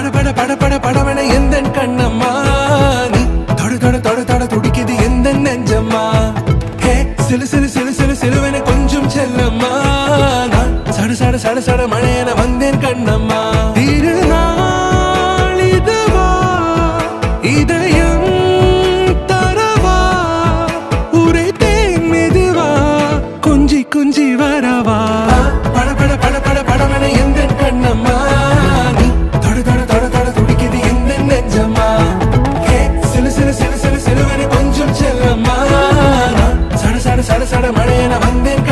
பட பட பட பட படவன எந்த கண்ணம்மா நீ தொட தொட தொட தொட துடிக்குது எந்த நெஞ்சம்மா ஹே சிலு சிலு சிலு சிலு சிலுவன கொஞ்சம் செல்லம்மா நான் சட சட சட சட மழையன வந்தேன் கண்ணம்மா திருநாள் இதுவா இதயம் தரவா உரைத்தேன் மெதுவா கொஞ்சி கொஞ்சி வரவா பட பட பட பட படவன எந்த கண்ணம்மா நீ தொட தொட தொட தொட துடிக்குது எந்த நெஞ்சம்மா ஹே சிலு சிலு சிலு சிலு சிலுவன கொஞ்சம் செல்லம்மா நான் சட சட சட சட மழையன வந்தேன்